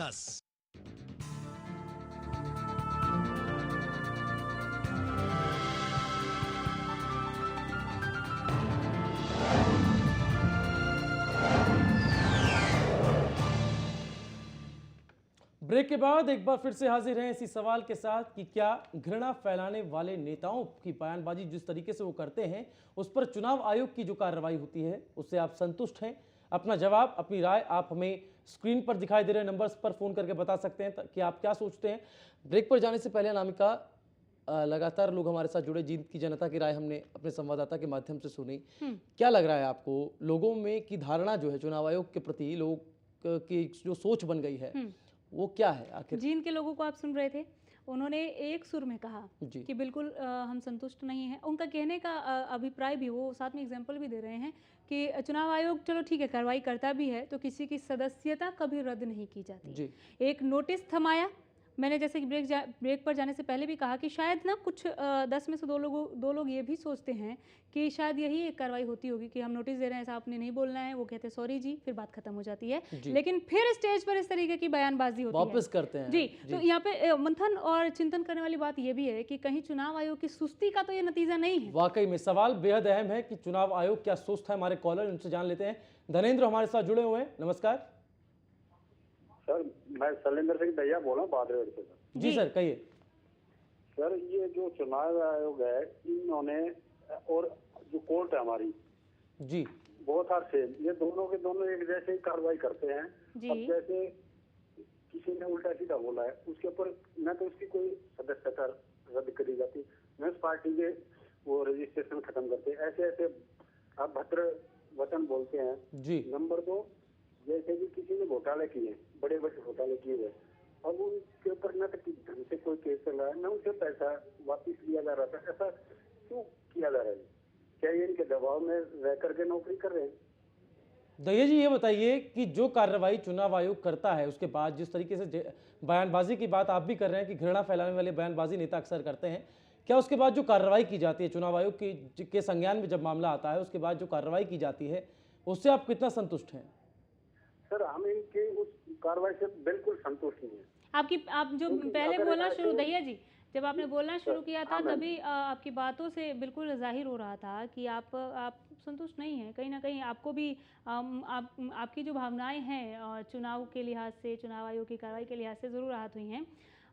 10। Break के बाद एक बार फिर से हाजिर हैं इसी सवाल के साथ कि क्या घृणा फैलाने वाले नेताओं की बयानबाजी जिस तरीके से वो करते हैं उस पर चुनाव आयोग की जो कार्रवाई होती है उससे आप संतुष्ट हैं? अपना जवाब, अपनी राय आप हमें स्क्रीन पर दिखाई दे रहे नंबर्स पर फोन करके बता सकते हैं कि आप क्या सोचते हैं। ब्रेक पर जाने से पहले अनामिका, लगातार लोग हमारे साथ जुड़े, जीत की जनता की राय हमने अपने संवाददाता के माध्यम से सुनी। क्या लग रहा है आपको लोगों में की धारणा जो है चुनाव आयोग के प्रति, लोग की जो सोच बन गई है वो क्या है आखिर? जींद के लोगों को आप सुन रहे थे, उन्होंने एक सुर में कहा कि बिल्कुल हम संतुष्ट नहीं हैं। उनका कहने का अभिप्राय भी, वो साथ में एग्जाम्पल भी दे रहे हैं कि चुनाव आयोग चलो ठीक है कार्रवाई करता भी है तो किसी की सदस्यता कभी रद्द नहीं की जाती। एक नोटिस थमाया, मैंने जैसे कि ब्रेक पर जाने से पहले भी कहा कि शायद ना कुछ 10 में से दो लोग ये भी सोचते हैं कि शायद यही एक कार्रवाई होती होगी कि हम नोटिस दे रहे हैं, ऐसा आपने नहीं बोलना है, वो कहते हैं सॉरी जी, फिर बात खत्म हो जाती है। लेकिन फिर स्टेज पर इस तरीके की बयानबाजी होती है, वापस करते हैं। जी, तो यहाँ पे मंथन और चिंतन करने वाली बात ये भी है कि कहीं चुनाव आयोग की सुस्ती का तो ये नतीजा नहीं है। वाकई में सवाल बेहद अहम है कि चुनाव आयोग क्या सोचता है। हमारे कॉलर उनसे जान लेते हैं। धनेंद्र हमारे साथ जुड़े हुए हैं, नमस्कार सर। मैं शैलेंद्र सिंह दैया बोल रहा हूँ बादरेड़ से। जी सर, कहिए। सर, ये जो चुनाव आयोग है इन्होंने और जो कोर्ट है हमारी जी, बहुत आर सेम, ये दोनों के दोनों एक जैसे ही कार्रवाई करते हैं। अब जैसे किसी ने उल्टा सीधा बोला है उसके ऊपर न तो उसकी कोई सदस्यता रद्द करी जाती, न उस पार्टी के वो रजिस्ट्रेशन खत्म करते, ऐसे ऐसे अभद्र वचन बोलते हैं जी। नंबर 2, जैसे कि किसी ने घोटाले किए, बड़े बड़े घोटाले किए हुए, अब उनके ऊपर न तो ढंग से कोई केस चल रहा है, न उनसे पैसा वापिस लिया जा रहा था। ऐसा क्यों किया जा रहा है? क्या ये इनके दबाव में रह करके नौकरी कर रहे हैं? दैया जी, ये बताइए कि जो कार्रवाई चुनाव आयोग करता है उसके बाद जिस तरीके से बयानबाजी की बात आप भी कर रहे हैं कि घृणा फैलाने वाले बयानबाजी नेता अक्सर करते हैं, क्या उसके बाद जो कार्रवाई की जाती है चुनाव आयोग की के संज्ञान में जब मामला आता है उसके बाद जो कार्रवाई की जाती है उससे आप कितना संतुष्ट हैं? सर, हम इनकी उस कार्रवाई से बिल्कुल संतुष्ट नहीं है। आप जो पहले बोलना शुरू, दैया जी जब आपने बोलना शुरू किया था तभी आपकी बातों से बिल्कुल जाहिर हो रहा था कि आप संतुष्ट नहीं हैं। कहीं ना कहीं आपको भी आपकी जो भावनाएं हैं चुनाव के लिहाज से, चुनाव आयोग की कार्रवाई के लिहाज से ज़रूर आहत हुई हैं।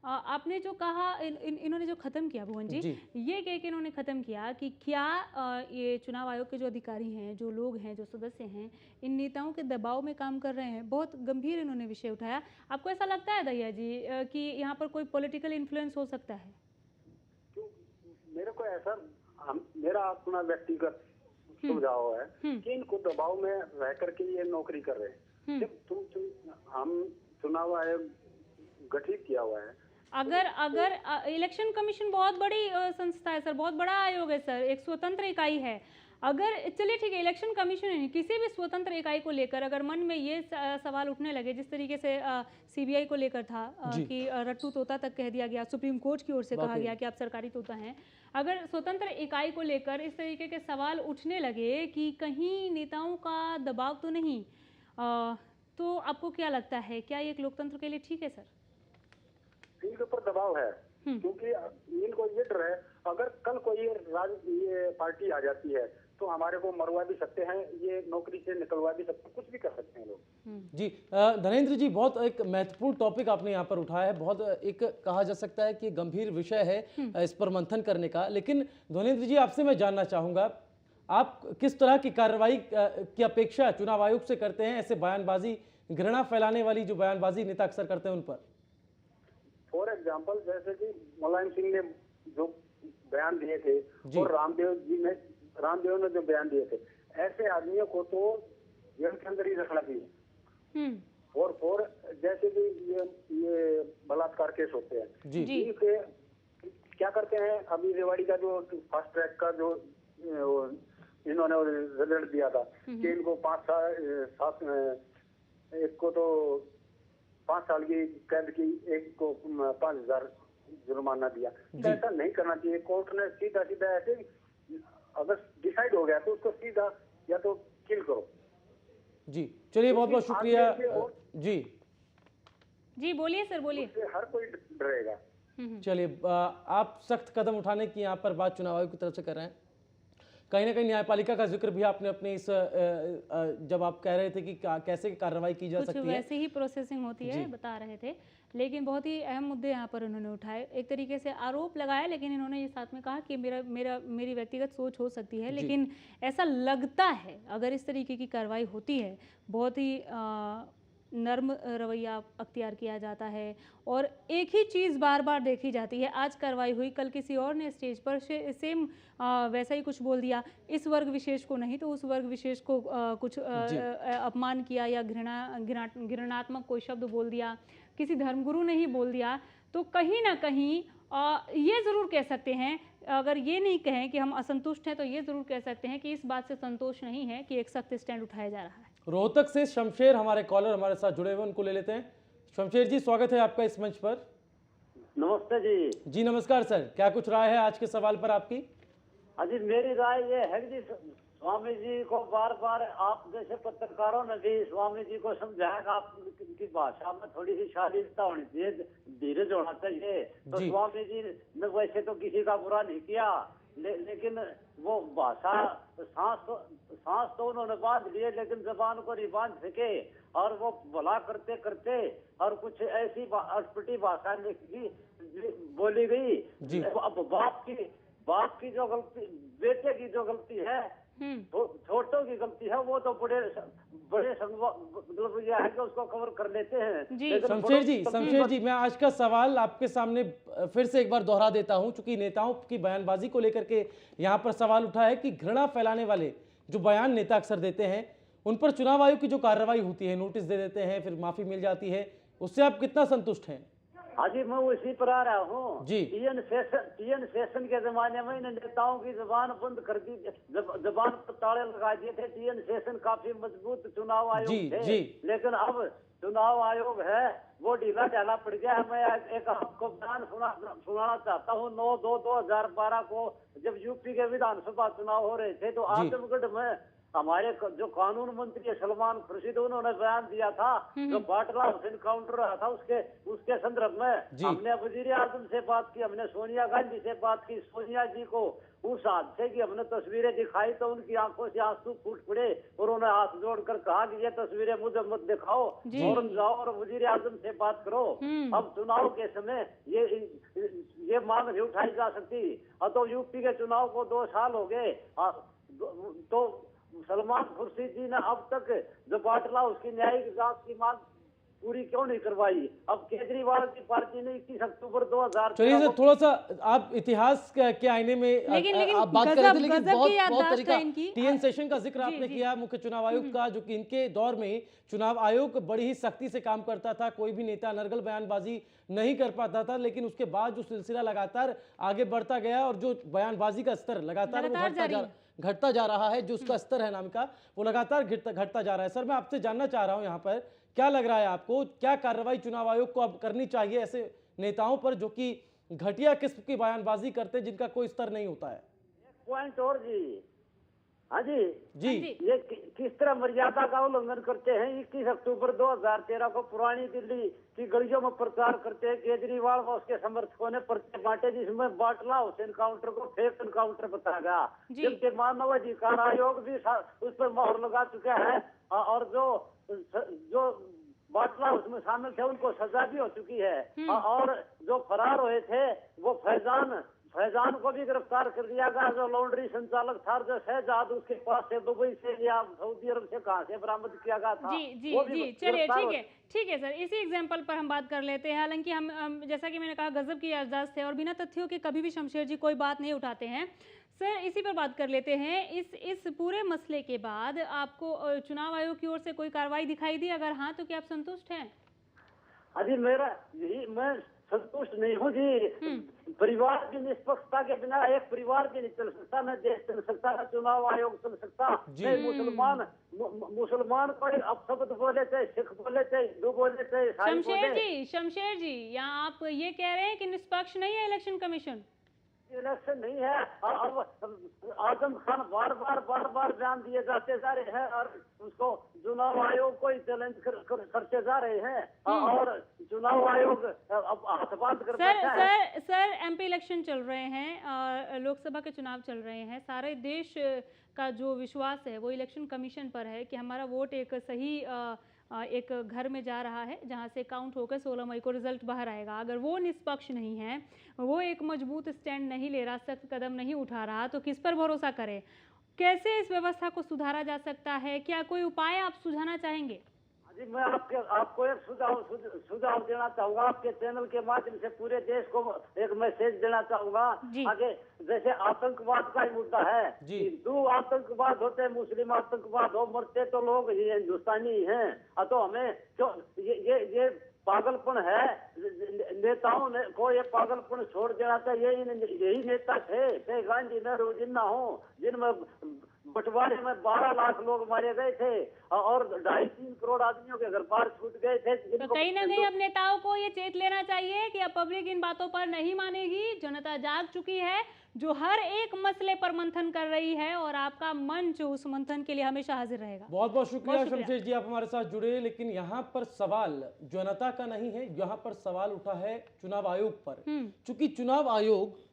आपने जो कहा इन्होंने जो ख़त्म किया भुवन जी, ये कह के इन्होंने ख़त्म किया कि क्या ये चुनाव आयोग के जो अधिकारी हैं, जो लोग हैं, जो सदस्य हैं, इन नेताओं के दबाव में काम कर रहे हैं। बहुत गंभीर इन्होंने विषय उठाया। आपको ऐसा लगता है दैया जी कि यहाँ पर कोई पॉलिटिकल इन्फ्लुएंस हो सकता है? मेरे को ऐसा, मेरा अपना व्यक्तिगत सुझाव है कि इनको दबाव में रह करके ये नौकरी कर रहे हैं। जब हम चुनाव आयोग गठित किया हुआ है, अगर इलेक्शन कमीशन बहुत बड़ी संस्था है सर, बहुत बड़ा आयोग है सर, एक स्वतंत्र इकाई है। अगर चलिए ठीक है, इलेक्शन कमीशन नहीं, किसी भी स्वतंत्र इकाई को लेकर अगर मन में ये सवाल उठने लगे जिस तरीके से सीबीआई को लेकर था कि रट्टू तोता तक कह दिया गया, सुप्रीम कोर्ट की ओर से कहा गया कि आप सरकारी तोता हैं, अगर स्वतंत्र इकाई को लेकर इस तरीके के सवाल उठने लगे कि कहीं नेताओं का दबाव तो नहीं, तो आपको क्या लगता है, क्या ये एक लोकतंत्र के लिए ठीक है सर? इनके ऊपर दबाव है क्योंकि इनको ये डर है अगर कल कोई ये पार्टी आ जाती है तो हमारे को मरवा भी सकते हैं, ये नौकरी से निकलवा भी सकते हैं, कुछ भी कर सकते हैं लोग। जी धनेंद्र जी, बहुत एक महत्वपूर्ण टॉपिक आपने यहाँ पर उठाया है। बहुत एक कहा जा सकता है कि गंभीर विषय है इस पर मंथन करने का। लेकिन धनेंद्र जी, आपसे मैं जानना चाहूँगा, आप किस तरह की कार्रवाई की अपेक्षा चुनाव आयोग से करते हैं? ऐसे बयानबाजी, घृणा फैलाने वाली जो बयानबाजी नेता अक्सर करते हैं उन पर। फॉर एग्जाम्पल, जैसे कि मुलायम सिंह ने जो बयान दिए थे और रामदेव ने जो बयान दिए थे, ऐसे आदमियों को तो जेल के अंदर ही रखना चाहिए। और जैसे कि ये बलात्कार केस होते हैं जी, इनके क्या करते हैं, अभी रेवाड़ी का जो फास्ट ट्रैक का जो इन्होंने रिजल्ट दिया था कि इनको 5 साल, एक को तो 5 साल की कैद की, एक को 5,000 जुर्माना दिया। ऐसा नहीं करना चाहिए। कोर्ट ने सीधा सीधा ऐसे अगर डिसाइड हो गया तो उसको सीधा या तो किल करो। जी चलिए, बहुत बहुत शुक्रिया जी। जी बोलिए सर, बोलिए। उससे हर कोई डरेगा। चलिए, आप सख्त कदम उठाने की यहाँ पर बात चुनाव आयोग की तरफ से कर रहे हैं। कहीं ना कहीं न्यायपालिका का जिक्र भी आपने अपने इस जब आप कह रहे थे कि कैसे कार्रवाई की जा कुछ सकती है, वैसे ही प्रोसेसिंग होती है बता रहे थे, लेकिन बहुत ही अहम मुद्दे यहाँ पर उन्होंने उठाए। एक तरीके से आरोप लगाया, लेकिन इन्होंने ये साथ में कहा कि मेरी व्यक्तिगत सोच हो सकती है, लेकिन ऐसा लगता है अगर इस तरीके की कार्रवाई होती है, बहुत ही नर्म रवैया अख्तियार किया जाता है और एक ही चीज़ बार बार देखी जाती है। आज कार्रवाई हुई, कल किसी और ने स्टेज पर सेम वैसा ही कुछ बोल दिया, इस वर्ग विशेष को नहीं तो उस वर्ग विशेष को कुछ अपमान किया या घृणात्मक कोई शब्द बोल दिया, किसी धर्मगुरु ने ही बोल दिया, तो कहीं ना कहीं ये ज़रूर कह सकते हैं, अगर ये नहीं कहें कि हम असंतुष्ट हैं तो ये ज़रूर कह सकते हैं कि इस बात से संतोष नहीं है कि एक सख्त स्टैंड उठाया जा रहा है। रोहतक से शमशेर हमारे कॉलर हमारे साथ जुड़े हुए, उनको ले लेते हैं। शमशेर जी, स्वागत है आपका इस मंच पर। नमस्ते जी। जी नमस्कार सर, क्या कुछ राय है आज के सवाल पर आपकी? अजी मेरी राय ये है कि स्वामी जी को बार बार आप जैसे पत्रकारों ने भी स्वामी जी को समझाया कि आपकी भाषा में थोड़ी सी शालीनता होनी चाहिए, धीरज होना चाहिए। तो स्वामी जी ने वैसे तो किसी का बुरा नहीं किया, लेकिन वो भाषा सांस तो उन्होंने बांध लिए, लेकिन जबान को नहीं बांध सके और वो भला करते करते और कुछ ऐसी अटपटी भाषा बोली गई। अब बाप की जो गलती, बेटे की जो गलती है, छोटों की गलती है, वो तो बड़े मतलब यह है कि उसको कवर कर लेते हैं। शमशेर जी, मैं आज का सवाल आपके सामने फिर से एक बार दोहरा देता हूं, चूंकि नेताओं की बयानबाजी को लेकर के यहाँ पर सवाल उठा है कि घृणा फैलाने वाले जो बयान नेता अक्सर देते हैं, उन पर चुनाव आयोग की जो कार्रवाई होती है, नोटिस दे देते हैं, फिर माफी मिल जाती है, उससे आप कितना संतुष्ट हैं? हाजी, मैं उसी पर आ रहा हूँ। टीएन सेशन के जमाने में इन नेताओं की जबान बंद कर दी, जबान पर ताले लगा दिए थे। टीएन सेशन काफी मजबूत चुनाव आयोग थे, लेकिन अब चुनाव आयोग है वो ढीला ढाला पड़ गया है। मैं एक आपको बयान सुनाना चाहता हूँ। 9/2/2012 को जब यूपी के विधानसभा चुनाव हो रहे थे, तो आजमगढ़ में हमारे जो कानून मंत्री सलमान खुर्शीद, उन्होंने बयान दिया था जो बाटला हुसैन काउंटर रहा था, उसके संदर्भ में हमने वजीर आजम से बात की, हमने सोनिया गांधी से बात की। सोनिया जी को उस हादसे की हमने तस्वीरें दिखाई तो उनकी आंखों से आंसू फूट पड़े और उन्होंने हाथ जोड़कर कहा कि ये तस्वीरें मुझे मत दिखाओ, फौरन जाओ और वजीर आजम से बात करो। अब चुनाव के समय ये मांग नहीं उठाई जा सकती। अब तो यूपी के चुनाव को 2 साल हो गए, तो सलमान खुर्शीद जी ने अब तक जो बाटला उसकी न्यायिक जांच की मांग पूरी क्यों नहीं करवाई? अब केजरीवाल की पार्टी ने 21 अक्टूबर 2000। चलिए सर, थोड़ा सा आप इतिहास के आईने में आप बात कर रहे थे, लेकिन बहुत तरीका टीएन सेशन का जिक्र आपने किया, मुख्य चुनाव आयुक्त का, जो कि इनके दौर में चुनाव आयोग बड़ी ही सख्ती से काम करता था, कोई भी नेता अनर्गल बयानबाजी नहीं कर पाता था, लेकिन उसके बाद जो सिलसिला लगातार आगे बढ़ता गया और जो बयानबाजी का स्तर लगातार घटता जा रहा है, जो उसका स्तर है नाम का, वो लगातार घटता जा रहा है। सर, मैं आपसे जानना चाह रहा हूं यहाँ पर, क्या लग रहा है आपको, क्या कार्रवाई चुनाव आयोग को अब करनी चाहिए ऐसे नेताओं पर जो कि घटिया किस्म की बयानबाजी करते, जिनका कोई स्तर नहीं होता है? एक पॉइंट और जी। हाँ जी, ये किस तरह मर्यादा का उल्लंघन करते हैं। 21 अक्टूबर 2013 को पुरानी दिल्ली की गलियों में प्रचार करते हैं केजरीवाल व उसके समर्थकों ने पर्चे बांटे, जिसमें बाटला हुसैन काउंटर को फेक एनकाउंटर बताया गया, जबकि मानव अधिकार आयोग भी उस पर मोहर लगा चुका है और जो बाटला उसमें शामिल थे उनको सजा भी हो चुकी है। और जो फरार हुए थे वो फैजान को भी गिरफ्तार कर दिया गया, जो लॉन्ड्री संचालक था, जो शहजाद उसके पास से दुबई से या सऊदी अरब से कहां से बरामद किया गया था। जी चलिए, ठीक है सर, इसी एग्जाम्पल पर हम बात कर लेते हैं। हालांकि हम जैसा कि मैंने कहा, गजब की याददाश्त है और बिना तथ्यों के कभी भी शमशेर जी कोई बात नहीं उठाते हैं। सर, इसी पर बात कर लेते हैं। इस पूरे मसले के बाद आपको चुनाव आयोग की ओर से कोई कार्रवाई दिखाई दी? अगर हाँ, तो क्या आप संतुष्ट हैं? अभी मैं संतुष्ट नहीं हूँ जी। परिवार की निष्पक्षता के बिना एक परिवार भी नहीं चल सकता, न देश चल सकता, न चुनाव आयोग चल सकता। मुसलमान कोई अपशब्द बोले, चाहे सिख बोले, चाहे हिंदू बोले, चाहे शमशेर जी, यहाँ आप ये कह रहे हैं कि निष्पक्ष नहीं है इलेक्शन कमीशन? इलेक्शन नहीं है। अब आजम खान बार बार बयान दिए जाते जा रहे हैं और उसको चुनाव आयोग को चैलेंज करते जा रहे हैं और चुनाव आयोग अब हाथ बांध कर बैठा है। सर एमपी इलेक्शन चल रहे हैं, लोकसभा के चुनाव चल रहे हैं, सारे देश का जो विश्वास है वो इलेक्शन कमीशन पर है कि हमारा वोट एक सही एक घर में जा रहा है जहां से काउंट होकर 16 मई को रिजल्ट बाहर आएगा। अगर वो निष्पक्ष नहीं है, वो एक मजबूत स्टैंड नहीं ले रहा, सख्त कदम नहीं उठा रहा, तो किस पर भरोसा करें? कैसे इस व्यवस्था को सुधारा जा सकता है? क्या कोई उपाय आप सुझाना चाहेंगे? जी, मैं आपको एक सुझाव देना चाहूंगा, आपके चैनल के माध्यम से पूरे देश को एक मैसेज देना चाहूंगा। आगे जैसे आतंकवाद का ही मुद्दा है, हिंदू आतंकवाद होते हैं, मुस्लिम आतंकवाद हो, मरते तो लोग हिंदुस्तानी हैं। तो हमें जो ये पागलपन है, नेताओं ने को ये पागलपन छोड़ देना चाहिए। यही नेता थे, चाहे गांधी, नेहरू, जिन्ना हो, जिनमें बंटवारे में 12 लाख लोग मारे गए थे और 2.5-3 करोड़ आदमियों के घर बाहर छूट गए थे। तो कहीं ना कहीं अब नेताओं को ये चेत लेना चाहिए कि अब पब्लिक इन बातों पर नहीं मानेगी, जनता जाग चुकी है, जो हर एक मसले पर मंथन कर रही है और आपका मंच उस मंथन के लिए हमेशा हाजिर रहेगा। बहुत बहुत शुक्रिया शमशेर जी, आप हमारे साथ जुड़े। लेकिन यहाँ पर सवाल जनता का नहीं है, यहाँ पर सवाल उठा है चुनाव आयोग पर, चूंकि चुनाव आयोग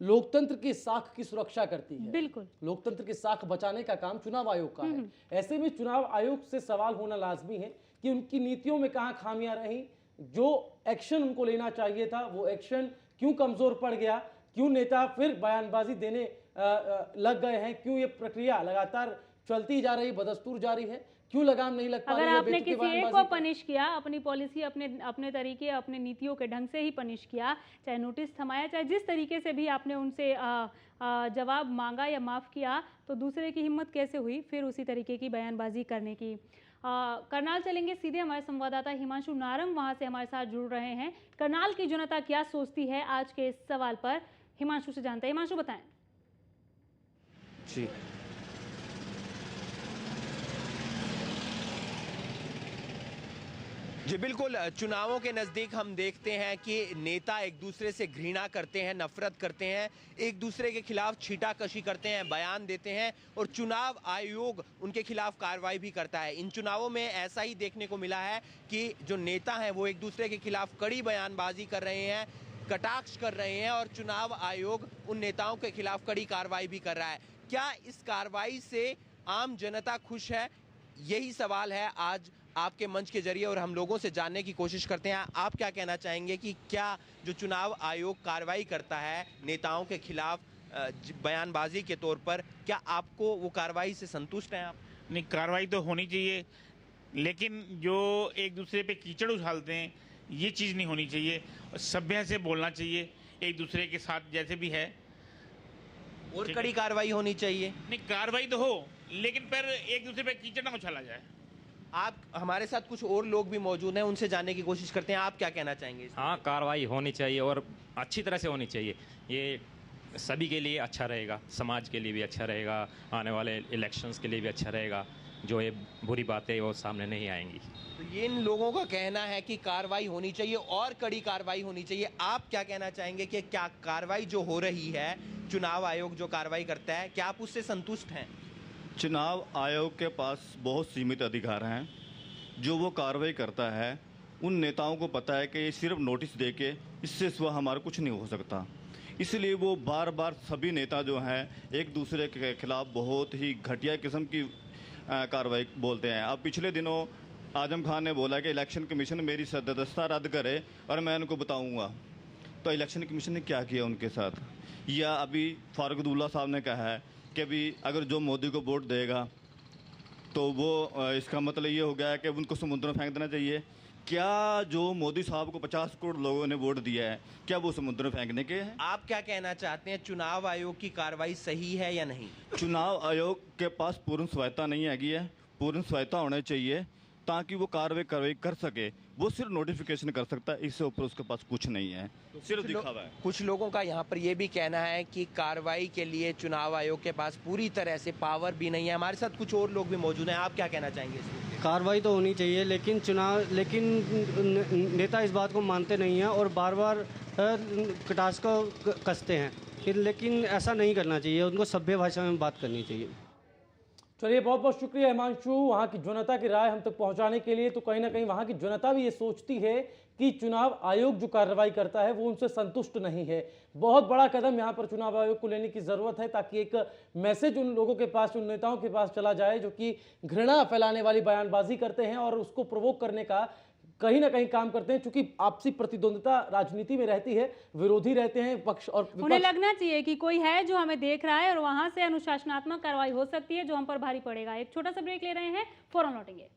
लोकतंत्र की साख की सुरक्षा करती है। बिल्कुल, लोकतंत्र की साख बचाने का काम चुनाव आयोग का है। ऐसे में चुनाव आयोग से सवाल होना लाजमी है कि उनकी नीतियों में कहां खामियां रही, जो एक्शन उनको लेना चाहिए था वो एक्शन क्यों कमजोर पड़ गया, क्यों नेता फिर बयानबाजी देने लग गए हैं, क्यों ये प्रक्रिया लगातार चलती जा रही, बदस्तूर जारी है, क्यों लगाम नहीं लग पा रही है। अगर आपने किसी एक को पनिश किया, अपनी पॉलिसी अपने तरीके, अपने नीतियों के ढंग से ही पनिश किया, चाहे नोटिस थमाया, चाहे जिस तरीके से भी आपने उनसे जवाब मांगा या माफ़ किया, तो दूसरे की हिम्मत कैसे हुई फिर उसी तरीके की बयानबाजी करने की। करनाल चलेंगे सीधे, हमारे संवाददाता हिमांशु नारंग वहाँ से हमारे साथ जुड़ रहे हैं। करनाल की जनता क्या सोचती है आज के इस सवाल पर, हिमांशु से जानते हैं। हिमांशु बताएं। जी जी बिल्कुल, चुनावों के नज़दीक हम देखते हैं कि नेता एक दूसरे से घृणा करते हैं, नफरत करते हैं, एक दूसरे के खिलाफ छीटाकशी करते हैं, बयान देते हैं और चुनाव आयोग उनके खिलाफ कार्रवाई भी करता है। इन चुनावों में ऐसा ही देखने को मिला है कि जो नेता हैं वो एक दूसरे के खिलाफ कड़ी बयानबाजी कर रहे हैं, कटाक्ष कर रहे हैं और चुनाव आयोग उन नेताओं के खिलाफ कड़ी कार्रवाई भी कर रहा है। क्या इस कार्रवाई से आम जनता खुश है? यही सवाल है आज आपके मंच के जरिए और हम लोगों से जानने की कोशिश करते हैं। आप क्या कहना चाहेंगे कि क्या जो चुनाव आयोग कार्रवाई करता है नेताओं के खिलाफ बयानबाजी के तौर पर, क्या आपको वो कार्रवाई से संतुष्ट हैं आप? नहीं, कार्रवाई तो होनी चाहिए, लेकिन जो एक दूसरे पे कीचड़ उछालते हैं ये चीज़ नहीं होनी चाहिए। सभ्य से बोलना चाहिए एक दूसरे के साथ, जैसे भी है। और कड़ी कार्रवाई होनी चाहिए। नहीं, कार्रवाई तो हो, लेकिन पर एक दूसरे पे कीचड़ ना उछाला जाए। आप हमारे साथ कुछ और लोग भी मौजूद हैं, उनसे जानने की कोशिश करते हैं। आप क्या कहना चाहेंगे? हाँ, कार्रवाई होनी चाहिए और अच्छी तरह से होनी चाहिए। ये सभी के लिए अच्छा रहेगा, समाज के लिए भी अच्छा रहेगा, आने वाले इलेक्शंस के लिए भी अच्छा रहेगा। जो ये बुरी बातें वो सामने नहीं आएंगी। तो ये इन लोगों का कहना है कि कार्रवाई होनी चाहिए और कड़ी कार्रवाई होनी चाहिए। आप क्या कहना चाहेंगे कि क्या कार्रवाई जो हो रही है, चुनाव आयोग जो कार्रवाई करता है, क्या आप उससे संतुष्ट हैं? चुनाव आयोग के पास बहुत सीमित अधिकार हैं। जो वो कार्रवाई करता है, उन नेताओं को पता है कि सिर्फ नोटिस देके इससे सिवा हमारा कुछ नहीं हो सकता। इसलिए वो बार बार सभी नेता जो हैं एक दूसरे के खिलाफ बहुत ही घटिया किस्म की कार्रवाई बोलते हैं। अब पिछले दिनों आजम खान ने बोला कि इलेक्शन कमीशन मेरी सदस्यता रद्द करे और मैं उनको बताऊंगा। तो इलेक्शन कमीशन ने क्या किया उनके साथ? या अभी फारूक अब्दुल्ला साहब ने कहा है कि अभी अगर जो मोदी को वोट देगा तो वो इसका मतलब ये हो गया है कि उनको समुद्र में फेंक देना चाहिए। क्या जो मोदी साहब को 50 करोड़ लोगों ने वोट दिया है, क्या वो समुद्र में फेंकने के हैं? आप क्या कहना चाहते हैं, चुनाव आयोग की कार्रवाई सही है या नहीं? चुनाव आयोग के पास पूर्ण स्वायत्ता नहीं हैगी है। पूर्ण स्वायत्ता होना चाहिए ताकि वो कार्रवाई कर सके। वो सिर्फ नोटिफिकेशन कर सकता है, इससे ऊपर उसके पास कुछ नहीं है, सिर्फ दिखावा है। कुछ लोगों का यहाँ पर ये भी कहना है कि कार्रवाई के लिए चुनाव आयोग के पास पूरी तरह से पावर भी नहीं है। हमारे साथ कुछ और लोग भी मौजूद हैं। आप क्या कहना चाहेंगे? कार्रवाई तो होनी चाहिए, लेकिन नेता इस बात को मानते नहीं हैं और बार बार कटास को कसते हैं, लेकिन ऐसा नहीं करना चाहिए, उनको सभ्य भाषा में बात करनी चाहिए। चलिए, बहुत बहुत शुक्रिया हिमांशु, वहाँ की जनता की राय हम तक पहुँचाने के लिए। तो कहीं ना कहीं वहाँ की जनता भी ये सोचती है कि चुनाव आयोग जो कार्रवाई करता है वो उनसे संतुष्ट नहीं है। बहुत बड़ा कदम यहाँ पर चुनाव आयोग को लेने की ज़रूरत है, ताकि एक मैसेज उन लोगों के पास, उन नेताओं के पास चला जाए जो कि घृणा फैलाने वाली बयानबाजी करते हैं और उसको प्रोवोक करने का कहीं ना कहीं काम करते हैं। चूंकि आपसी प्रतिद्वंदिता राजनीति में रहती है, विरोधी रहते हैं पक्ष और विपक्ष। उन्हें लगना चाहिए कि कोई है जो हमें देख रहा है और वहां से अनुशासनात्मक कार्रवाई हो सकती है जो हम पर भारी पड़ेगा। एक छोटा सा ब्रेक ले रहे हैं, फौरन लौटेंगे।